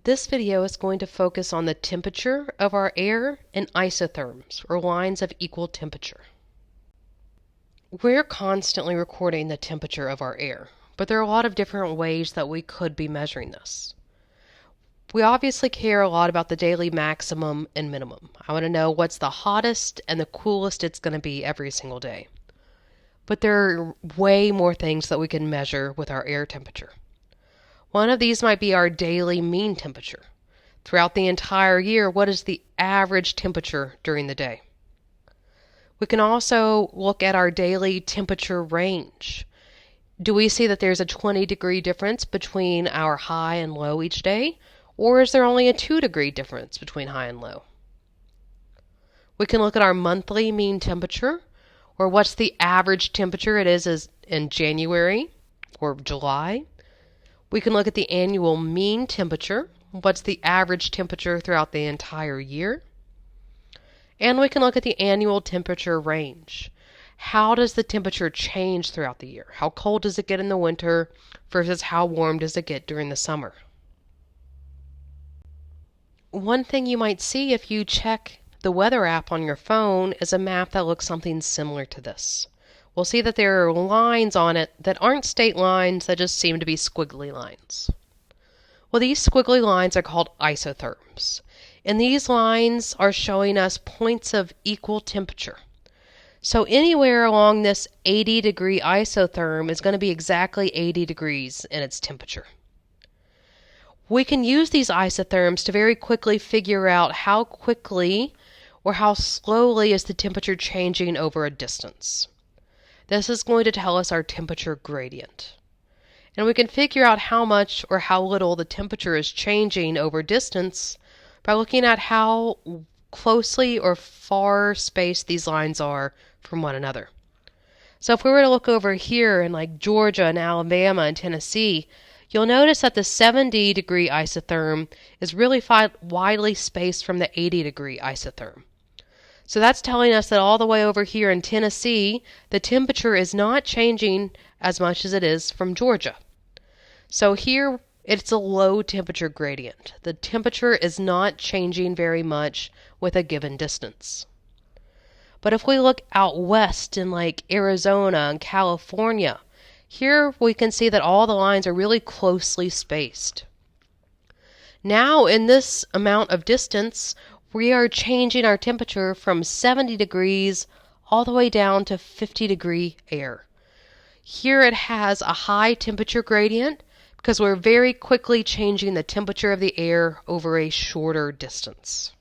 This video is going to focus on the temperature of our air and isotherms, or lines of equal temperature. We're constantly recording the temperature of our air, but there are a lot of different ways that we could be measuring this. We obviously care a lot about the daily maximum and minimum. I want to know what's the hottest and the coolest it's going to be every single day. But there are way more things that we can measure with our air temperature. One of these might be our daily mean temperature. Throughout the entire year, what is the average temperature during the day? We can also look at our daily temperature range. Do we see that there's a 20-degree difference between our high and low each day? Or is there only a 2-degree difference between high and low? We can look at our monthly mean temperature, or what's the average temperature it is in January or July. We can look at the annual mean temperature, what's the average temperature throughout the entire year. And we can look at the annual temperature range. How does the temperature change throughout the year? How cold does it get in the winter versus how warm does it get during the summer? One thing you might see if you check the weather app on your phone is a map that looks something similar to this. We'll see that there are lines on it that aren't state lines, that just seem to be squiggly lines. Well, these squiggly lines are called isotherms, and these lines are showing us points of equal temperature. So anywhere along this 80-degree isotherm is going to be exactly 80 degrees in its temperature. We can use these isotherms to very quickly figure out how quickly or how slowly is the temperature changing over a distance. This is going to tell us our temperature gradient. And we can figure out how much or how little the temperature is changing over distance by looking at how closely or far spaced these lines are from one another. So if we were to look over here in like Georgia and Alabama and Tennessee, you'll notice that the 70-degree isotherm is really widely spaced from the 80-degree isotherm. So that's telling us that all the way over here in Tennessee, the temperature is not changing as much as it is from Georgia. So here, it's a low temperature gradient. The temperature is not changing very much with a given distance. But if we look out west in like Arizona and California, here we can see that all the lines are really closely spaced. Now in this amount of distance, we are changing our temperature from 70 degrees all the way down to 50-degree air. Here it has a high temperature gradient because we're very quickly changing the temperature of the air over a shorter distance.